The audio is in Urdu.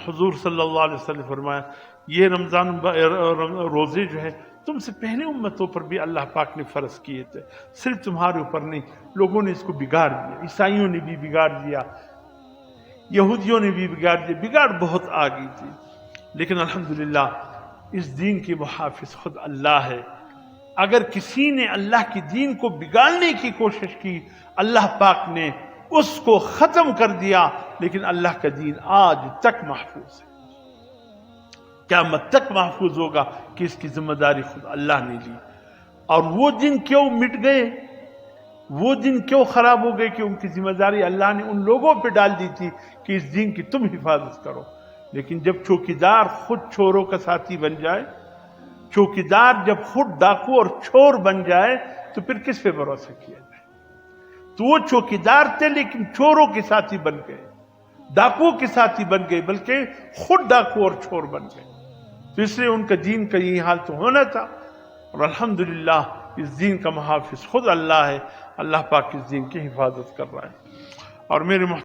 حضور صلی اللہ علیہ وسلم نے فرمایا یہ رمضان روزے جو ہے تم سے پہلے امتوں پر بھی اللہ پاک نے فرض کیے تھے، صرف تمہارے اوپر نہیں، لوگوں نے اس کو بگاڑ دیا، عیسائیوں نے بھی بگاڑ دیا، یہودیوں نے بھی بگاڑ دیا، بگاڑ بہت آ گئی تھی، لیکن الحمدللہ اس دین کی محافظ خود اللہ ہے۔ اگر کسی نے اللہ کے دین کو بگاڑنے کی کوشش کی، اللہ پاک نے اس کو ختم کر دیا، لیکن اللہ کا دین آج تک محفوظ ہے، قیامت تک محفوظ ہوگا کہ اس کی ذمہ داری خود اللہ نے لی۔ اور وہ دن کیوں مٹ گئے، وہ دن کیوں خراب ہو گئے کہ ان کی ذمہ داری اللہ نے ان لوگوں پہ ڈال دی تھی کہ اس دین کی تم حفاظت کرو، لیکن جب چوکیدار خود چوروں کا ساتھی بن جائے، چوکیدار جب خود ڈاکو اور چور بن جائے تو پھر کس پہ بھروسہ کیا جائے؟ تو وہ چوکیدار تھے لیکن چوروں کے ساتھی بن گئے، ڈاکو کے ساتھی بن گئے، بلکہ خود ڈاکو اور چور بن گئے، تو اس لیے ان کا دین کا یہی حال تو ہونا تھا۔ اور الحمدللہ اس دین کا محافظ خود اللہ ہے، اللہ پاک اس دین کی حفاظت کر رہا ہے۔ اور میرے